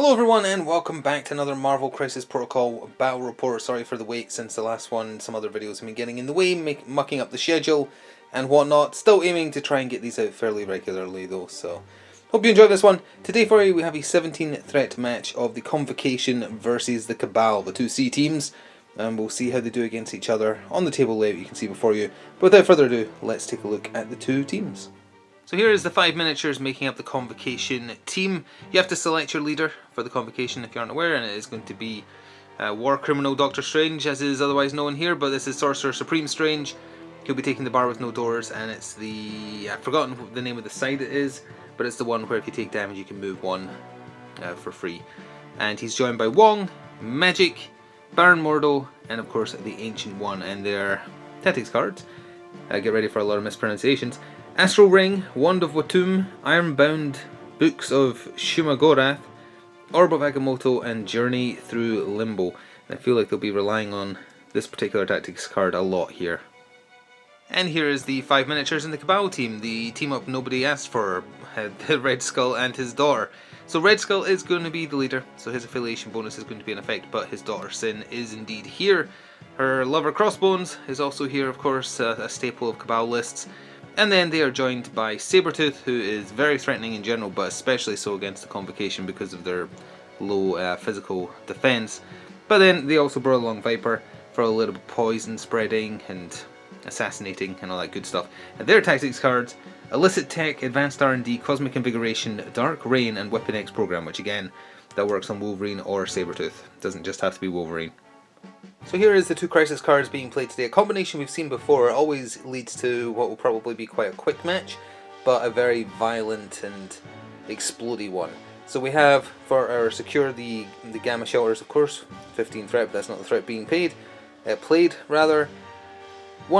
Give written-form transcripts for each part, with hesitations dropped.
Hello everyone and welcome back to another Marvel Crisis Protocol Battle Report. Sorry for the wait since the last one, some other videos have been getting in the way, mucking up the schedule and whatnot. Still aiming to try and get these out fairly regularly though, so hope you enjoy this one. Today for you we have a 17 threat match of the Convocation versus the Cabal, the two C teams. And we'll see how they do against each other on the table layout you can see before you. But without further ado, let's take a look at the two teams. So here is the 5 miniatures making up the Convocation team. You have to select your leader for the Convocation if you aren't aware, and it is going to be War Criminal Doctor Strange, as is otherwise known here, but this is Sorcerer Supreme Strange. He'll be taking the bar with no doors, and it's the... I've forgotten what the name of the side it is, but it's the one where if you take damage you can move one for free. And he's joined by Wong, Magic, Baron Mordo, and of course the Ancient One, and their tactics cards. Get ready for a lot of mispronunciations. Astral Ring, Wand of Watum, Ironbound, Books of Shumagorath, Orb of Agamotto, and Journey Through Limbo. And I feel like they'll be relying on this particular tactics card a lot here. And here is the 5 miniatures in the Cabal team, the team up nobody asked for, the Red Skull and his daughter. So Red Skull is going to be the leader, so his affiliation bonus is going to be in effect, but his daughter Sin is indeed here. Her lover Crossbones is also here, of course, a staple of Cabal lists. And then they are joined by Sabretooth, who is very threatening in general, but especially so against the Convocation because of their low physical defense. But then they also brought along Viper for a little bit of poison spreading and assassinating and all that good stuff. And their tactics cards: Illicit Tech, Advanced R&D, Cosmic Invigoration, Dark Rain, and Weapon X Program, which again, that works on Wolverine or Sabretooth. Doesn't just have to be Wolverine. So here is the two Crisis cards being played today. A combination we've seen before. It always leads to what will probably be quite a quick match, but a very violent and explodey one. So we have, for our secure, the Gamma Shelters, of course, 15 threat, but that's not the threat being played. 1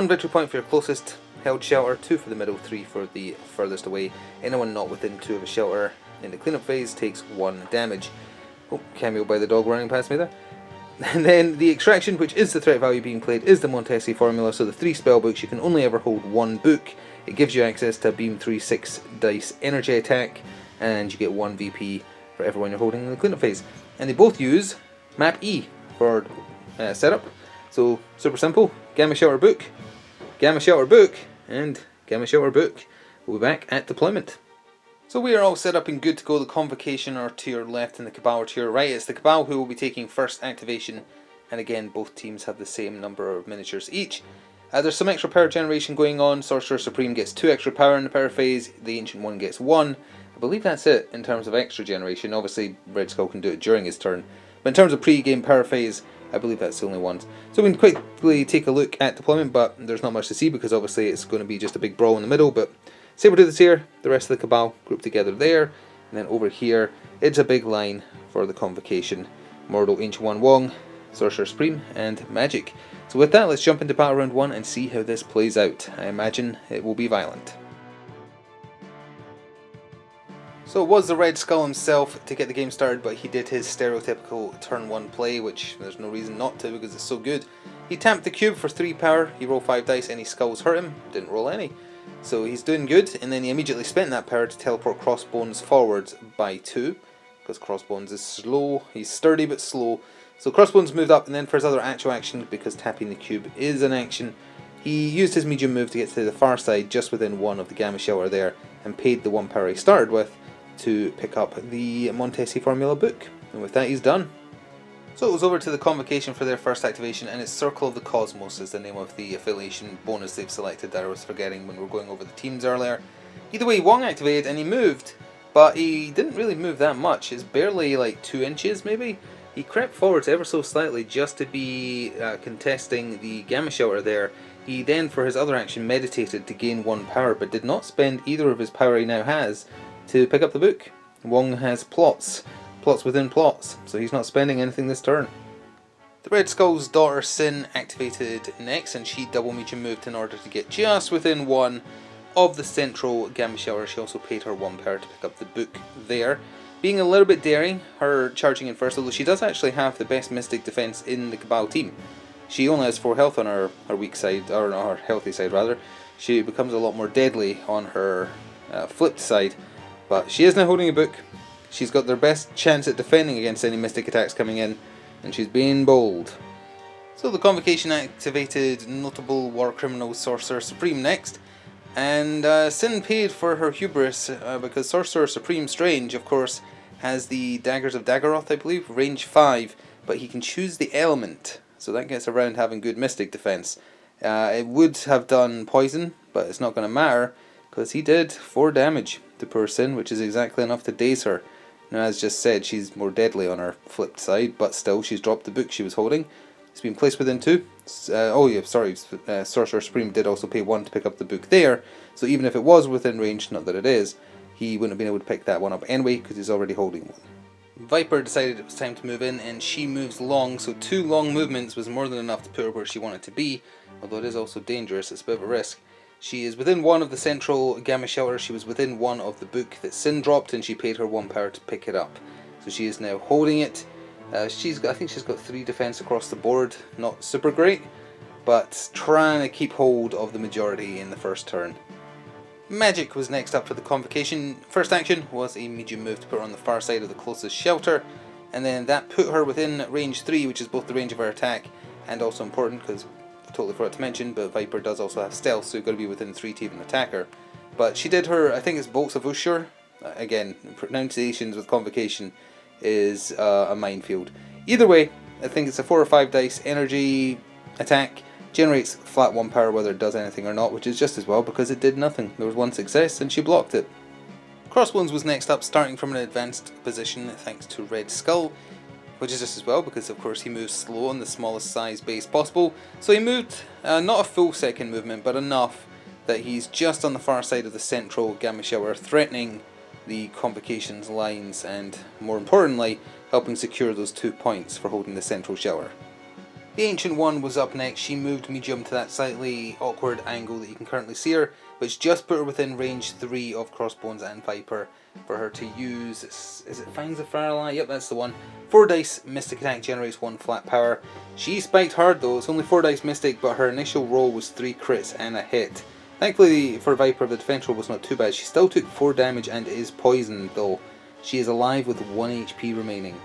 victory point for your closest held shelter, 2 for the middle, 3 for the furthest away. Anyone not within 2 of a shelter in the cleanup phase takes 1 damage. Oh, cameo by the dog running past me there. And then the Extraction, which is the threat value being played, is the Montesi formula, so the 3 spellbooks, you can only ever hold 1 book. It gives you access to a Beam 3 6 dice energy attack, and you get 1 VP for everyone you're holding in the cleanup phase. And they both use Map E for setup, so super simple. Gamma Shelter Book, Gamma Shelter Book, and Gamma Shelter Book. We'll be back at deployment. So we are all set up and good to go. The Convocation are to your left and the Cabal are to your right. It's the Cabal who will be taking first activation, and again both teams have the same number of miniatures each. There's some extra power generation going on. Sorcerer Supreme gets 2 extra power in the power phase, the Ancient One gets 1. I believe that's it in terms of extra generation. Obviously Red Skull can do it during his turn, but in terms of pre-game power phase, I believe that's the only one. So we can quickly take a look at deployment, but there's not much to see because obviously it's going to be just a big brawl in the middle. But Sabretooth is here, the rest of the Cabal grouped together there, and then over here it's a big line for the Convocation: Mordo, Ancient One, Wong, Sorcerer Supreme, and Magic. So with that, let's jump into Battle Round 1 and see how this plays out. I imagine it will be violent. So it was the Red Skull himself to get the game started, but he did his stereotypical turn 1 play, which there's no reason not to because it's so good. He tapped the cube for 3 power, he rolled 5 dice, any skulls hurt him, didn't roll any. So he's doing good, and then he immediately spent that power to teleport Crossbones forwards by 2, because Crossbones is slow. He's sturdy but slow. So Crossbones moved up, and then for his other actual action, because tapping the cube is an action, he used his medium move to get to the far side, just within 1 of the Gamma Shelter there, and paid the 1 power he started with to pick up the Montesi formula book. And with that he's done. So it was over to the Convocation for their first activation, and it's Circle of the Cosmos is the name of the affiliation bonus they've selected that I was forgetting when we were going over the teams earlier. Either way, Wong activated and he moved, but he didn't really move that much. It's barely like 2 inches maybe. He crept forwards ever so slightly just to be contesting the Gamma Shelter there. He then, for his other action, meditated to gain 1 power, but did not spend either of his power he now has to pick up the book. Wong has plots within plots, so he's not spending anything this turn. The Red Skull's daughter Sin activated next, and she double medium moved in order to get just within 1 of the central Gamma Shelter. She also paid her 1 power to pick up the book there. Being a little bit daring, her charging in first, although she does actually have the best Mystic defense in the Cabal team. She only has 4 health on her weak side, or her healthy side rather. She becomes a lot more deadly on her flipped side, but she is now holding a book. She's got their best chance at defending against any mystic attacks coming in, and she's being bold. So the Convocation activated notable war criminal Sorcerer Supreme next, and Sin paid for her hubris because Sorcerer Supreme Strange, of course, has the Daggers of Daggeroth, I believe, range 5, but he can choose the element, so that gets around having good mystic defense. It would have done poison, but it's not going to matter, because he did 4 damage to poor Sin, which is exactly enough to daze her. Now, as just said, she's more deadly on her flipped side, but still, she's dropped the book she was holding. It's been placed within 2. Sorcerer Supreme did also pay 1 to pick up the book there, so even if it was within range, not that it is, he wouldn't have been able to pick that one up anyway, because he's already holding one. Viper decided it was time to move in, and she moves long, so 2 long movements was more than enough to put her where she wanted to be, although it is also dangerous, it's a bit of a risk. She is within 1 of the central Gamma Shelter, she was within 1 of the book that Sin dropped, and she paid her 1 power to pick it up. So she is now holding it. I think she's got 3 defense across the board, not super great, but trying to keep hold of the majority in the first turn. Magic was next up for the Convocation. First action was a medium move to put her on the far side of the closest shelter, and then that put her within range 3, which is both the range of her attack and also important because I totally forgot to mention, but Viper does also have stealth, so you've got to be within 3 to even attack her. But she did her, I think it's Bolts of Ushur. Again, pronunciations with Convocation is a minefield. Either way, I think it's a 4 or 5 dice energy attack. Generates flat 1 power whether it does anything or not, which is just as well because it did nothing. There was 1 success and she blocked it. Crossbones was next up, starting from an advanced position thanks to Red Skull, which is just as well because of course he moves slow on the smallest size base possible. So he moved not a full second movement, but enough that he's just on the far side of the central Gamma Shower, threatening the Convocation's lines and, more importantly, helping secure those 2 points for holding the central shower. The Ancient One was up next. She moved medium to that slightly awkward angle that you can currently see her, which just put her within range 3 of Crossbones and Viper for her to use, is it Fangs of Firelight? Yep, that's the one. 4 dice Mystic attack generates 1 flat power. She spiked hard though, it's only 4 dice Mystic, but her initial roll was 3 crits and a hit. Thankfully for Viper, the defense roll was not too bad. She still took 4 damage and is poisoned though. She is alive with 1 HP remaining.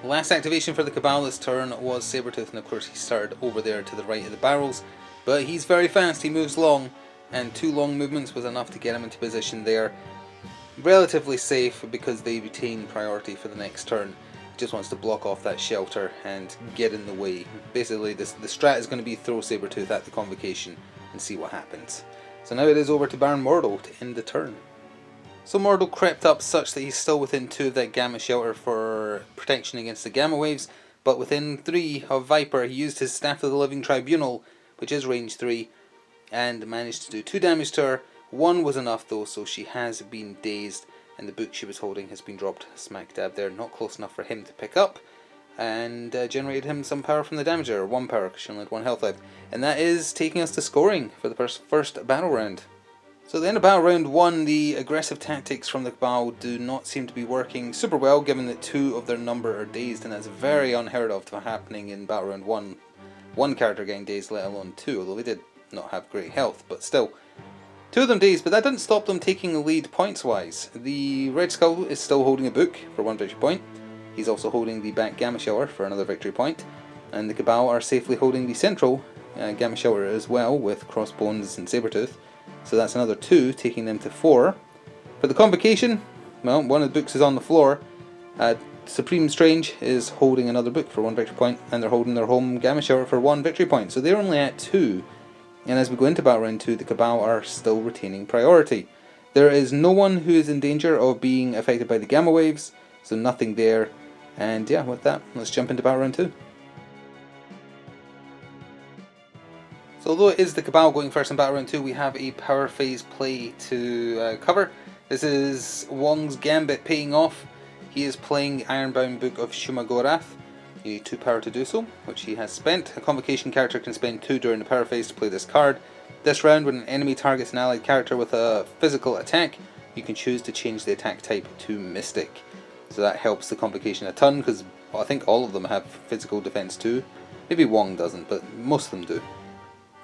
The last activation for the Cabal this turn was Sabretooth, and of course he started over there to the right of the barrels, but he's very fast, he moves long, and 2 long movements was enough to get him into position there. Relatively safe because they retain priority for the next turn. He just wants to block off that shelter and get in the way. Basically the strat is going to be throw Sabretooth at the Convocation and see what happens. So now it is over to Baron Mordo to end the turn. So Mordo crept up such that he's still within 2 of that Gamma Shelter for protection against the Gamma Waves, but within 3 of Viper he used his Staff of the Living Tribunal, which is range 3, and managed to do 2 damage to her. 1 was enough though, so she has been dazed, and the book she was holding has been dropped smack dab there, not close enough for him to pick up, and generated him some power from the damager, or 1 power because she only had 1 health left. And that is taking us to scoring for the first battle round. So at the end of battle round 1, the aggressive tactics from the Cabal do not seem to be working super well, given that 2 of their number are dazed, and that's very unheard of to happening in battle round 1. 1 character getting dazed, let alone 2, although they did not have great health, but still. 2 of them dazed, but that didn't stop them taking the lead points-wise. The Red Skull is still holding a book for 1 victory point. He's also holding the back Gamma Shower for another victory point, and the Cabal are safely holding the central Gamma Shower as well, with Crossbones and Sabretooth. So that's another 2, taking them to 4. For the Convocation, well, 1 of the books is on the floor. Supreme Strange is holding another book for 1 victory point, and they're holding their home Gamma Shower for 1 victory point. So they're only at 2. And as we go into battle round 2, the Cabal are still retaining priority. There is no one who is in danger of being affected by the Gamma Waves, so nothing there. And yeah, with that, let's jump into battle round 2. So although it is the Cabal going first in battle round 2, we have a power phase play to cover. This is Wong's Gambit paying off. He is playing the Ironbound Book of Shumagorath. You need 2 power to do so, which he has spent. A Convocation character can spend 2 during the power phase to play this card. This round, when an enemy targets an allied character with a physical attack, you can choose to change the attack type to Mystic. So that helps the Convocation a ton, because I think all of them have physical defense too. Maybe Wong doesn't, but most of them do.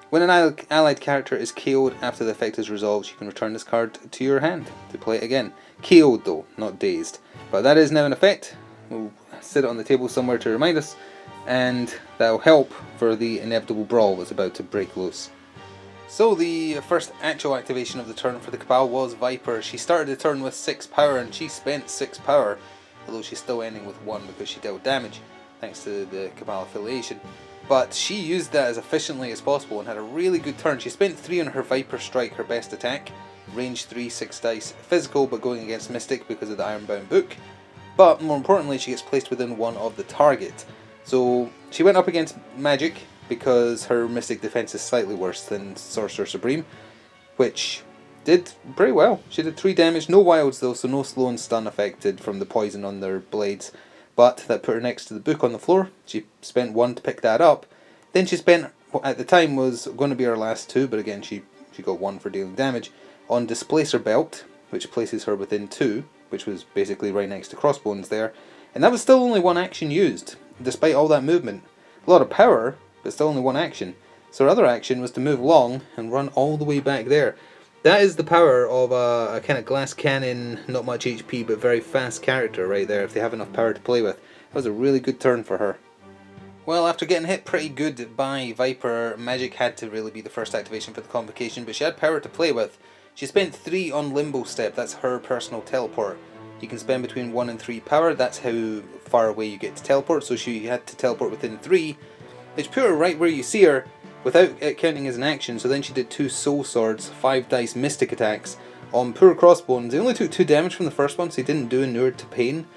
When an allied character is KO'd after the effect is resolved, you can return this card to your hand to play it again. KO'd though, not dazed. But that is now in effect. We'll sit it on the table somewhere to remind us, and that will help for the inevitable brawl that's about to break loose. So the first actual activation of the turn for the Cabal was Viper. She started the turn with 6 power and she spent 6 power, although she's still ending with 1 because she dealt damage, thanks to the Cabal affiliation. But she used that as efficiently as possible and had a really good turn. She spent 3 on her Viper Strike, her best attack, range 3, 6 dice, physical but going against Mystic because of the Ironbound book. But more importantly, she gets placed within 1 of the target. So she went up against Magic, because her Mystic defense is slightly worse than Sorcerer Supreme, which did pretty well. She did 3 damage, no wilds though, so no slow and stun affected from the poison on their blades, but that put her next to the book on the floor. She spent 1 to pick that up. Then she spent, what at the time was going to be her last 2, but again she got 1 for dealing damage, on Displacer Belt, which places her within 2, which was basically right next to Crossbones there, and that was still only 1 action used, despite all that movement. A lot of power, but still only 1 action. So her other action was to move long and run all the way back there. That is the power of a kind of glass cannon, not much HP, but very fast character right there, if they have enough power to play with. That was a really good turn for her. Well, after getting hit pretty good by Viper, Magic had to really be the first activation for the Convocation, but she had power to play with. She spent 3 on Limbo Step, that's her personal teleport. You can spend between 1 and 3 power, that's how far away you get to teleport, so she had to teleport within 3, which put her right where you see her, without it counting as an action. So then she did 2 Soul Swords, 5 dice Mystic attacks on poor Crossbones. He only took 2 damage from the first one, so he didn't do Inured to Pain.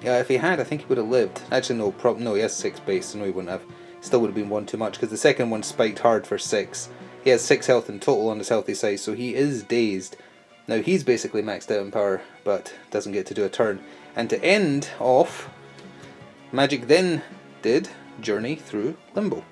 If he had, I think he would have lived. Actually no, he has 6 base, so no he wouldn't have. Still would have been 1 too much, because the second one spiked hard for 6. He has 6 health in total on his healthy side, so he is dazed. Now he's basically maxed out in power, but doesn't get to do a turn. And to end off, Magic then did Journey through Limbo.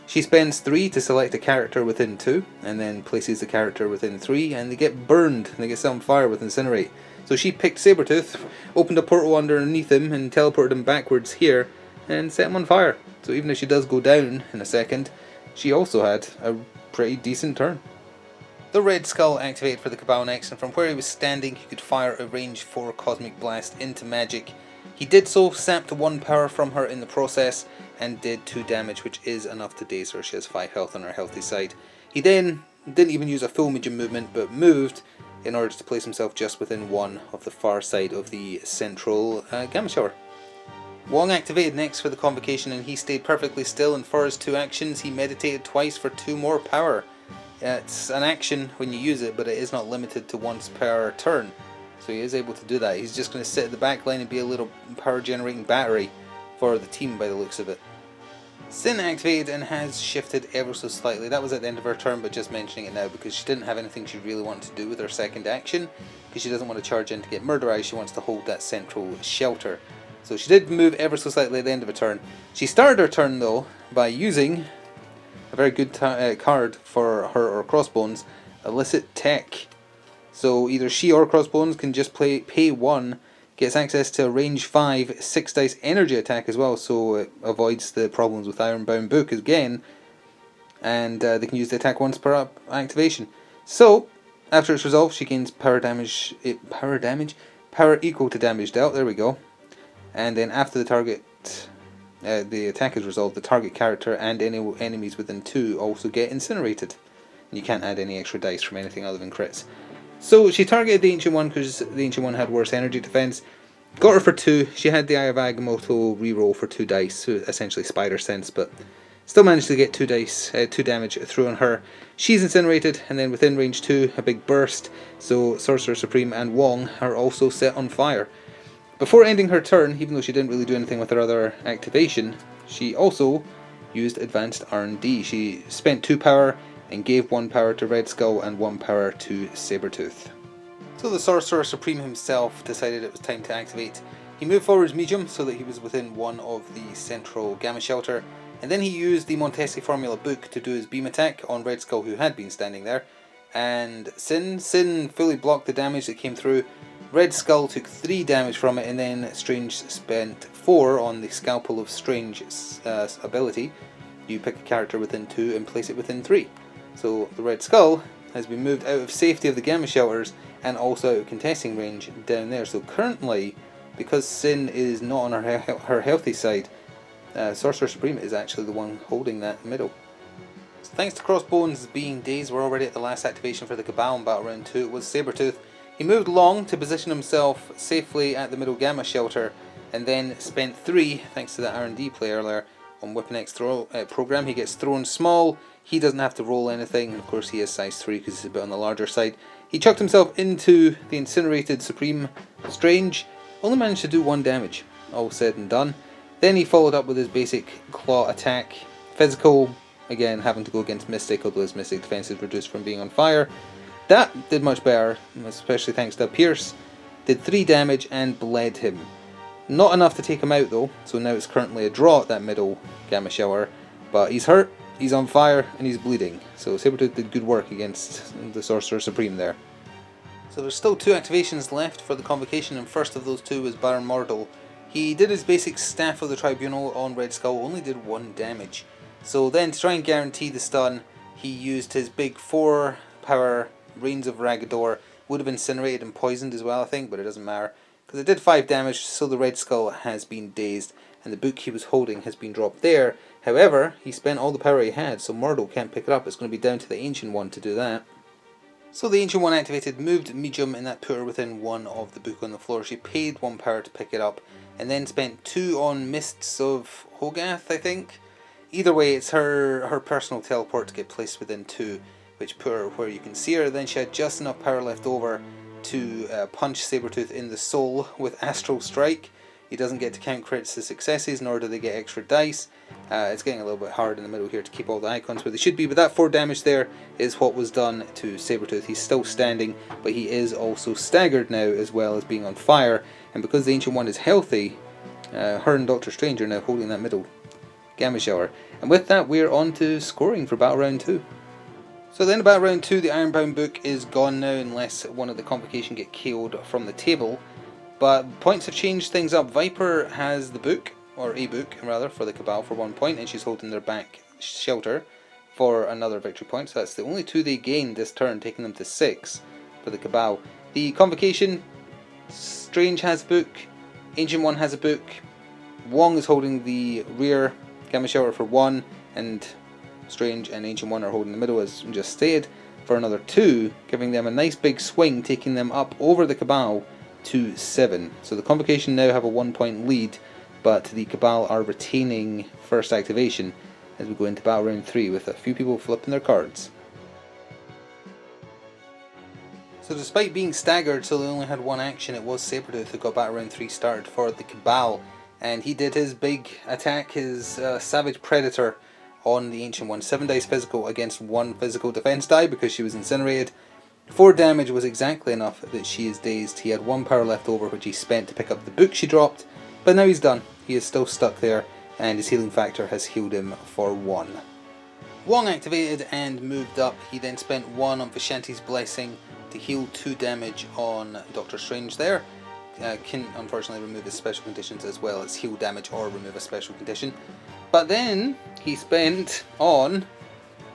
She spends 3 to select a character within 2, and then places the character within 3, and they get burned, they get set on fire with Incinerate. So she picked Sabretooth, opened a portal underneath him, and teleported him backwards here, and set him on fire. So even if she does go down in a second, she also had a pretty decent turn. The Red Skull activated for the Cabal next, and from where he was standing he could fire a range 4 Cosmic Blast into Magic. He did so, sapped 1 power from her in the process, and did 2 damage, which is enough to daze her. She has 5 health on her healthy side. He then didn't even use a full medium movement, but moved in order to place himself just within 1 of the far side of the central Gamma Shower. Wong activated next for the Convocation, and he stayed perfectly still, and for his 2 actions he meditated twice for 2 more power. It's an action when you use it, but it is not limited to once per turn. So he is able to do that. He's just going to sit at the back line and be a little power generating battery for the team by the looks of it. Sin activated and has shifted ever so slightly. That was at the end of her turn, but just mentioning it now because she didn't have anything she really wanted to do with her second action, because she doesn't want to charge in to get murderized. She wants to hold that central shelter. So she did move ever so slightly at the end of her turn. She started her turn though by using a very good card for her or Crossbones, Illicit Tech. So either she or Crossbones can just pay 1, gets access to a range 5, 6 dice energy attack as well, so it avoids the problems with Ironbound Book again, and they can use the attack once per activation. So, after it's resolved, she gains power equal to damage dealt, there we go. And then after the target, the attack is resolved, the target character and any enemies within 2 also get incinerated. And you can't add any extra dice from anything other than crits. So she targeted the Ancient One because the Ancient One had worse energy defense. Got her for 2. She had the Eye of Agamotto reroll for 2 dice, so essentially Spider Sense, but still managed to get 2 damage through on her. She's incinerated, and then within range 2, a big burst, so Sorcerer Supreme and Wong are also set on fire. Before ending her turn, even though she didn't really do anything with her other activation, she also used Advanced R&D. She spent 2 power and gave 1 power to Red Skull and 1 power to Sabretooth. So the Sorcerer Supreme himself decided it was time to activate. He moved forwards medium so that he was within 1 of the central Gamma Shelter, and then he used the Montesi Formula book to do his beam attack on Red Skull, who had been standing there, and Sin fully blocked the damage that came through. Red Skull took 3 damage from it, and then Strange spent 4 on the Scalpel of Strange ability, you pick a character within 2 and place it within 3. So the Red Skull has been moved out of safety of the Gamma Shelters and also out of contesting range down there. So currently, because Sin is not on her healthy side, Sorcerer Supreme is actually the one holding that middle. So thanks to Crossbones being dazed, we're already at the last activation for the Cabal in Battle Round 2. It was Sabretooth. He moved long to position himself safely at the middle Gamma Shelter, and then spent 3, thanks to that R&D play earlier, on Weapon X program. He gets thrown small, he doesn't have to roll anything, of course he is size 3 because he's a bit on the larger side. He chucked himself into the incinerated Supreme Strange, only managed to do 1 damage, all said and done. Then he followed up with his basic claw attack, physical, again having to go against Mystic, although his Mystic defense is reduced from being on fire. That did much better, especially thanks to Pierce, did 3 damage and bled him. Not enough to take him out though, so now it's currently a draw at that middle Gamma Shower, but he's hurt, he's on fire, and he's bleeding. So Sabretooth did good work against the Sorcerer Supreme there. So there's still 2 activations left for the Convocation, and first of those 2 was Baron Mordal. He did his basic Staff of the Tribunal on Red Skull, only did 1 damage. So then to try and guarantee the stun, he used his big 4 power Reigns of Ragador. Would have incinerated and poisoned as well I think, but it doesn't matter. Because it did 5 damage, so the Red Skull has been dazed, and the book he was holding has been dropped there. However, he spent all the power he had, so Mordal can't pick it up. It's going to be down to the Ancient One to do that. So the Ancient One activated, moved Medium, and that put her within 1 of the book on the floor. She paid 1 power to pick it up, and then spent 2 on Mists of Hogath, I think. Either way, it's her personal teleport to get placed within 2, which put her where you can see her. Then she had just enough power left over to punch Sabretooth in the soul with Astral Strike. He doesn't get to count crits as successes, nor do they get extra dice. It's getting a little bit hard in the middle here to keep all the icons where they should be, but that 4 damage there is what was done to Sabretooth. He's still standing, but he is also staggered now as well as being on fire, and because the Ancient One is healthy, her and Doctor Strange are now holding that middle Gamma Shower. And with that, we're on to scoring for Battle Round 2. So then about round 2, the Ironbound book is gone now unless one of the Convocation get KO'd from the table. But points have changed things up. Viper has the book, or a book rather, for the Cabal for 1 point, and she's holding their back shelter for another victory point. So that's the only 2 they gained this turn, taking them to 6 for the Cabal. The Convocation, Strange has a book, Ancient One has a book, Wong is holding the rear Gamma Shelter for 1, and Strange and Ancient One are holding the middle, as just stated, for another 2, giving them a nice big swing, taking them up over the Cabal to 7. So the Convocation now have a 1 point lead, but the Cabal are retaining first activation as we go into Battle Round 3 with a few people flipping their cards. So despite being staggered so they only had 1 action, it was Sabretooth who got Battle Round 3 started for the Cabal, and he did his big attack, his Savage Predator, on the Ancient One. 7 dice physical against 1 physical defense die because she was incinerated. 4 damage was exactly enough that she is dazed. He had 1 power left over which he spent to pick up the book she dropped, but now he's done. He is still stuck there and his healing factor has healed him for 1. Wong activated and moved up. He then spent 1 on Vishanti's Blessing to heal 2 damage on Doctor Strange there. Can unfortunately remove his special conditions as well as heal damage or remove a special condition. But then he spent on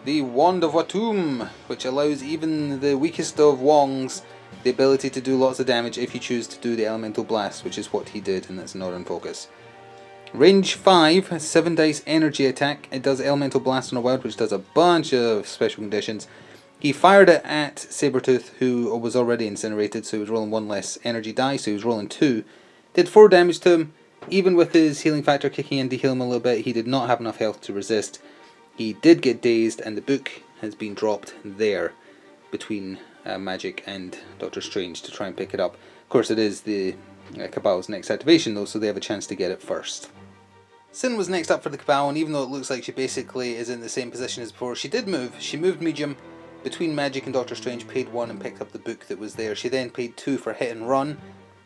the Wand of Watum, which allows even the weakest of Wongs the ability to do lots of damage if you choose to do the Elemental Blast, which is what he did, and that's not in focus. Range 5 has 7 dice energy attack. It does Elemental Blast on a wild, which does a bunch of special conditions. He fired it at Sabretooth, who was already incinerated, so he was rolling 1 less energy die, so he was rolling 2. Did 4 damage to him. Even with his healing factor kicking in to heal him a little bit, he did not have enough health to resist. He did get dazed, and the book has been dropped there between Magic and Doctor Strange to try and pick it up. Of course, it is the Cabal's next activation though, so they have a chance to get it first. Sin was next up for the Cabal, and even though it looks like she basically is in the same position as before, she did move. She moved Medium between Magic and Doctor Strange, paid 1 and picked up the book that was there. She then paid 2 for hit and run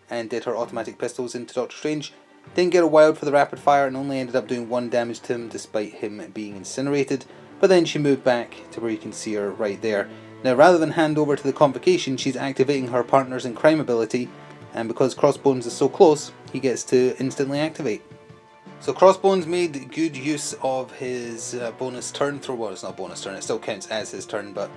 and did her automatic pistols into Doctor Strange. Didn't get a wild for the rapid fire and only ended up doing 1 damage to him despite him being incinerated, but then she moved back to where you can see her right there. Now rather than hand over to the Convocation, she's activating her Partners in Crime ability, and because Crossbones is so close, he gets to instantly activate. So Crossbones made good use of his bonus turn throw. Well, it's not a bonus turn, it still counts as his turn, but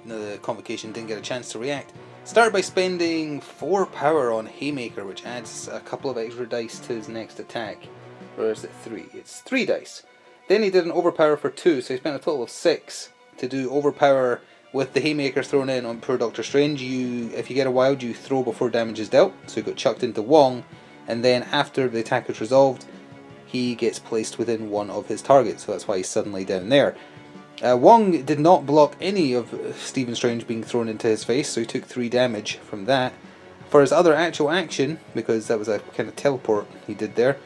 the Convocation didn't get a chance to react. Started by spending 4 power on Haymaker, which adds a couple of extra dice to his next attack. Or is it 3? It's 3 dice. Then he did an overpower for 2, so he spent a total of 6 to do overpower with the Haymaker thrown in on poor Doctor Strange. If you get a wild, you throw before damage is dealt, so he got chucked into Wong, and then after the attack is resolved, he gets placed within one of his targets, so that's why he's suddenly down there. Wong did not block any of Stephen Strange being thrown into his face, so he took 3 damage from that. For his other actual action, because that was a kind of teleport he did there,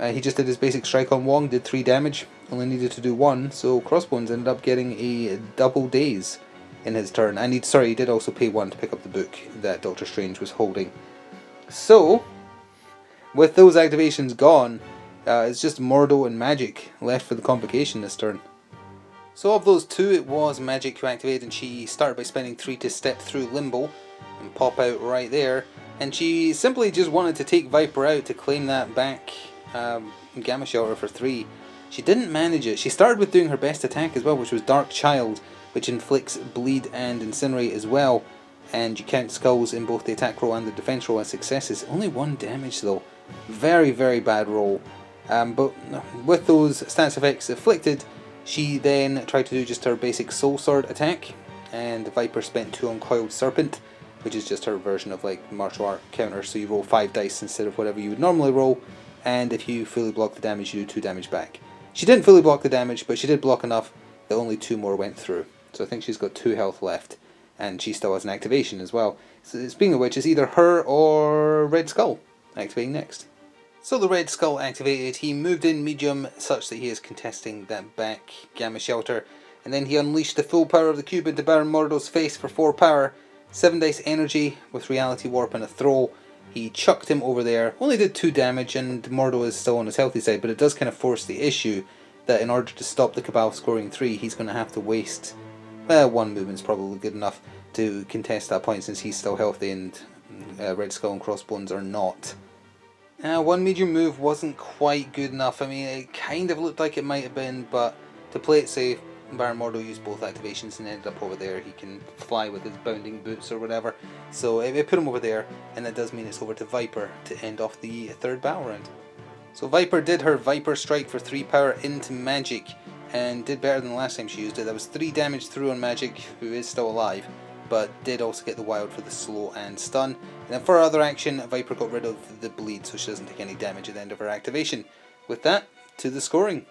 he just did his basic strike on Wong, did 3 damage, only needed to do 1, so Crossbones ended up getting a double daze in his turn. And he did also pay 1 to pick up the book that Doctor Strange was holding. So, with those activations gone, it's just Mordo and Magic left for the Convocation this turn. So of those 2, it was Magic who activated, and she started by spending 3 to step through Limbo and pop out right there. And she simply just wanted to take Viper out to claim that back Gamma Shelter for 3. She didn't manage it. She started with doing her best attack as well, which was Dark Child, which inflicts bleed and incinerate as well. And you count skulls in both the attack roll and the defense roll as successes. Only 1 damage though. Very, very bad roll. But with those stats effects afflicted, she then tried to do just her basic Soul Sword attack, and Viper spent 2 on Coiled Serpent, which is just her version of like martial art counter, so you roll 5 dice instead of whatever you would normally roll, and if you fully block the damage, you do 2 damage back. She didn't fully block the damage, but she did block enough that only 2 more went through, so I think she's got 2 health left, and she still has an activation as well. So speaking of which, it's either her or Red Skull activating next. So the Red Skull activated, he moved in medium such that he is contesting that back Gamma Shelter, and then he unleashed the full power of the cube into Baron Mordo's face for 4 power, 7 dice energy with Reality Warp and a throw. He chucked him over there, only did 2 damage, and Mordo is still on his healthy side, but it does kind of force the issue that in order to stop the Cabal scoring 3, he's going to have to waste, 1 movement's probably good enough to contest that point since he's still healthy and Red Skull and Crossbones are not. 1 medium move wasn't quite good enough. I mean, it kind of looked like it might have been, but to play it safe, Baron Mordo used both activations and ended up over there. He can fly with his bounding boots or whatever. So it put him over there, and that does mean it's over to Viper to end off the 3rd battle round. So Viper did her Viper Strike for 3 power into Magic, and did better than the last time she used it. That was 3 damage through on Magic, who is still alive, but did also get the wild for the slow and stun. And then for her other action, Viper got rid of the bleed, so she doesn't take any damage at the end of her activation. With that, to the scoring.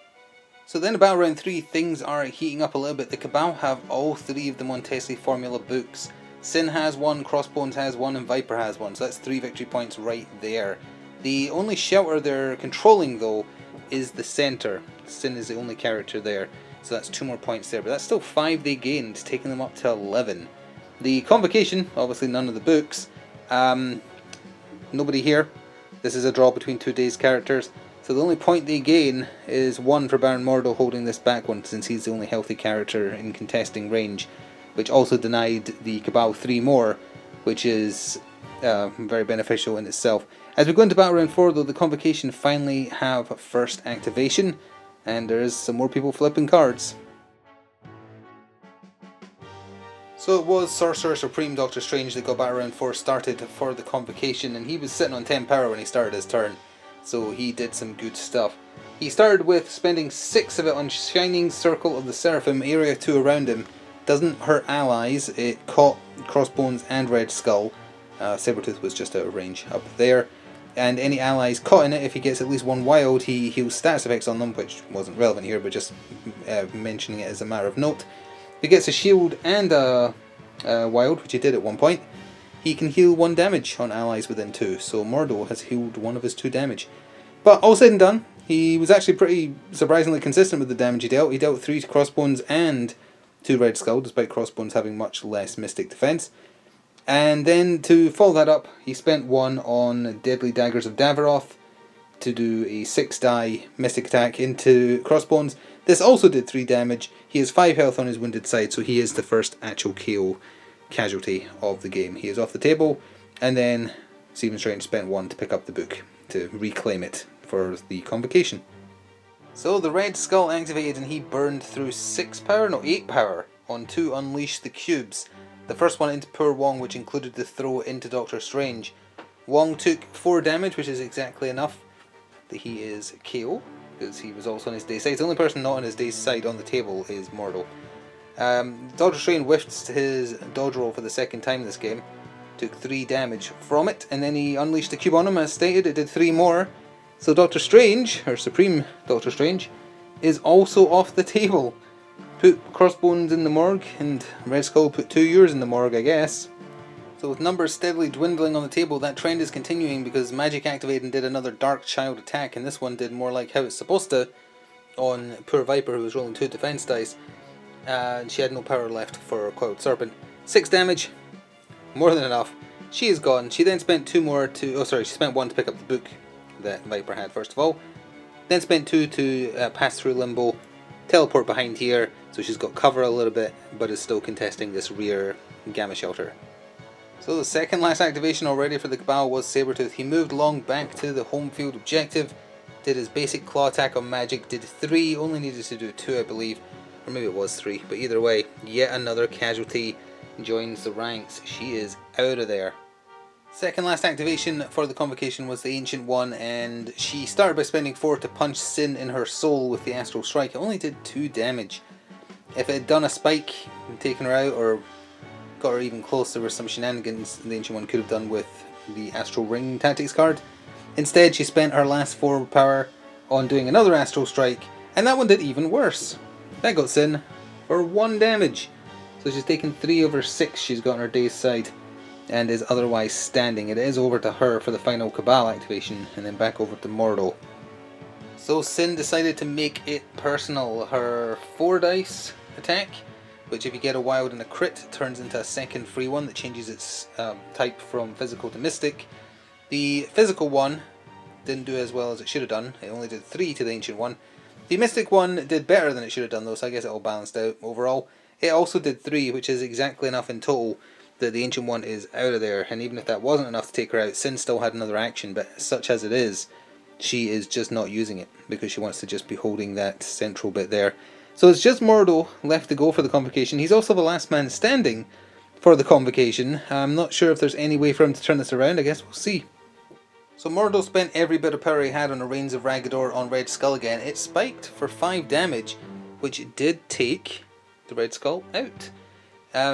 So then about round 3, things are heating up a little bit. The Cabal have all 3 of the Montesi formula books. Sin has 1, Crossbones has 1, and Viper has 1, so that's 3 victory points right there. The only shelter they're controlling though is the center. Sin is the only character there, so that's 2 more points there, but that's still 5 they gained, taking them up to 11. The Convocation, obviously none of the books, nobody here. This is a draw between 2 dazed characters, so the only point they gain is 1 for Baron Mordo holding this back one, since he's the only healthy character in contesting range, which also denied the Cabal 3 more, which is very beneficial in itself. As we go into battle round 4 though, the Convocation finally have first activation, and there is some more people flipping cards. So it was Sorcerer Supreme Doctor Strange that got battle round 4 started for the Convocation, and he was sitting on 10 power when he started his turn, so he did some good stuff. He started with spending 6 of it on Shining Circle of the Seraphim, area 2 around him. Doesn't hurt allies, it caught Crossbones and Red Skull. Sabretooth was just out of range up there. And any allies caught in it, if he gets at least 1 wild, he heals status effects on them, which wasn't relevant here, but just mentioning it as a matter of note. If he gets a shield and a wild, which he did at one point, he can heal 1 damage on allies within 2, so Mordo has healed 1 of his 2 damage. But all said and done, he was actually pretty surprisingly consistent with the damage he dealt. He dealt 3 to Crossbones and 2 Red Skull, despite Crossbones having much less mystic defense. And then to follow that up, he spent 1 on Deadly Daggers of Daviroth to do a 6-die mystic attack into Crossbones. This also did 3 damage. He has 5 health on his wounded side, so he is the first actual KO casualty of the game. He is off the table, and then Stephen Strange spent 1 to pick up the book to reclaim it for the Convocation. So the Red Skull activated and he burned through 8 power on 2 Unleash the Cubes. The first one into poor Wong, which included the throw into Doctor Strange. Wong took 4 damage, which is exactly enough that he is KO, because he was also on his day side. The only person not on his day side on the table is Mordo. Doctor Strange whiffed his dodge roll for the second time this game, took 3 damage from it, and then he unleashed the cube on him as stated. It did 3 more. So Doctor Strange, or Supreme Doctor Strange, is also off the table. Put Crossbones in the morgue, and Red Skull put 2 years in the morgue, I guess. So with numbers steadily dwindling on the table, that trend is continuing because Magic activated and did another Dark Child attack, and this one did more like how it's supposed to on poor Viper, who was rolling 2 defense dice, and she had no power left for Coiled Serpent. 6 damage, more than enough. She is gone. She then spent 2 more to... she spent 1 to pick up the book that Viper had first of all. Then spent 2 to pass through Limbo, teleport behind here, so she's got cover a little bit, but is still contesting this rear Gamma Shelter. So the second last activation already for the Cabal was Sabretooth. He moved long back to the home field objective, did his basic claw attack on Magic, did 3, only needed to do 2 I believe, or maybe it was 3, but either way, yet another casualty joins the ranks. She is out of there. Second last activation for the Convocation was the Ancient One, and she started by spending 4 to punch Sin in her soul with the Astral Strike. It only did 2 damage. If it had done a spike and taken her out, or got her even close, there were some shenanigans the Ancient One could have done with the Astral Ring Tactics card. Instead, she spent her last 4 power on doing another Astral Strike, and that one did even worse. That got Sin for 1 damage. So she's taken 3 over 6 she's got on her day's side, and is otherwise standing. It is over to her for the final Cabal activation, and then back over to Mordo. So Sin decided to make it personal. Her 4 dice attack, which if you get a wild and a crit, turns into a second free one that changes its type from physical to mystic. The physical one didn't do as well as it should have done. It only did 3 to the Ancient One. The mystic one did better than it should have done though, so I guess it all balanced out overall. It also did 3, which is exactly enough in total that the Ancient One is out of there, and even if that wasn't enough to take her out, Sin still had another action, but such as it is, she is just not using it, because she wants to just be holding that central bit there. So it's just Mordo left to go for the Convocation. He's also the last man standing for the Convocation. I'm not sure if there's any way for him to turn this around. I guess we'll see. So Mordo spent every bit of power he had on a Reigns of Ragador on Red Skull again. It spiked for 5 damage, which did take the Red Skull out.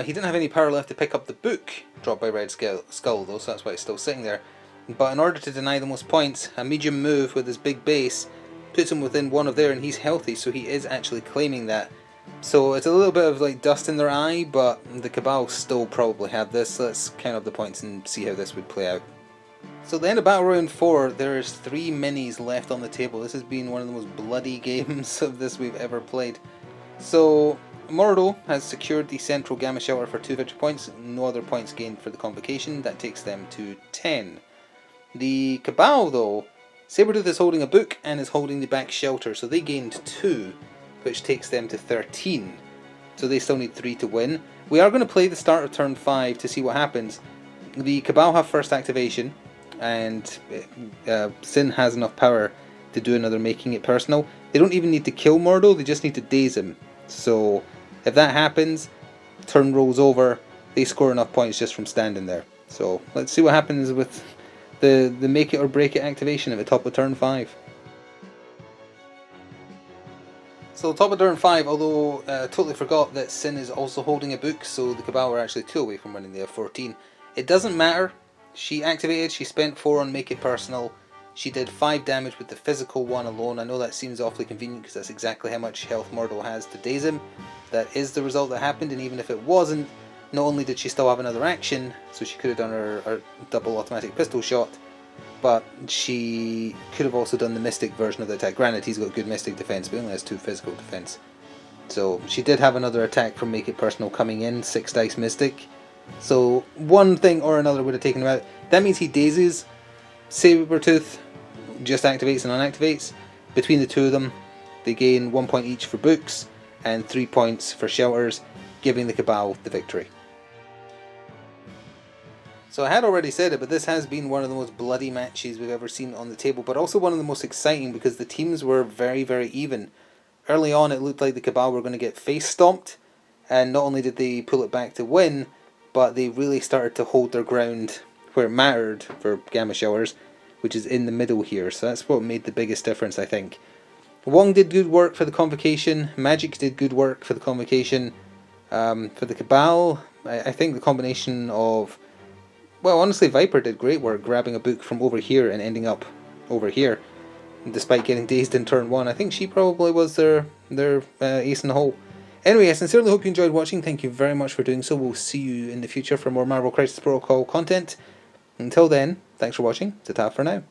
He didn't have any power left to pick up the book dropped by Red Skull though, so that's why it's still sitting there. But in order to deny the most points, a medium move with his big base puts him within 1 of there, and he's healthy, so he is actually claiming that. So it's a little bit of like dust in their eye, but the Cabal still probably had this. Let's count up the points and see how this would play out. So at the end of Battle Round 4, there is 3 minis left on the table. This has been one of the most bloody games of this we've ever played. So Mordo has secured the central Gamma Shelter for 2 victory points, no other points gained for the Convocation. That takes them to 10. The Cabal though, Sabretooth is holding a book and is holding the back shelter, so they gained 2, which takes them to 13. So they still need 3 to win. We are going to play the start of turn 5 to see what happens. The Cabal have first activation, and Sin has enough power to do another making it personal. They don't even need to kill Mordo, they just need to daze him. So if that happens, turn rolls over, they score enough points just from standing there. So let's see what happens with the make it or break it activation at the top of turn 5. So top of turn 5, although totally forgot that Sin is also holding a book, so the Cabal were actually 2 away from winning. They have 14. It doesn't matter. She activated, she spent 4 on make it personal. She did 5 damage with the physical one alone. I know that seems awfully convenient because that's exactly how much health Mordo has to daze him. That is the result that happened, and even if it wasn't, not only did she still have another action, so she could have done her double automatic pistol shot, but she could have also done the Mystic version of the attack. Granted, he's got good Mystic defense, but he only has 2 physical defense. So she did have another attack from Make It Personal coming in, 6 dice Mystic. So one thing or another would have taken him out. That means he dazes, Sabretooth just activates and unactivates. Between the 2 of them, they gain 1 point each for books and 3 points for shelters, giving the Cabal the victory. So I had already said it, but this has been one of the most bloody matches we've ever seen on the table, but also one of the most exciting because the teams were very, very even. Early on it looked like the Cabal were going to get face stomped, and not only did they pull it back to win, but they really started to hold their ground where it mattered for Gamma Showers, which is in the middle here. So that's what made the biggest difference, I think. Wong did good work for the Convocation, Magic did good work for the Convocation. For the Cabal, I think the combination of... Well, honestly, Viper did great work grabbing a book from over here and ending up over here. Despite getting dazed in turn 1, I think she probably was their ace in the hole. Anyway, I sincerely hope you enjoyed watching. Thank you very much for doing so. We'll see you in the future for more Marvel Crisis Protocol content. Until then, thanks for watching. Ta-ta for now.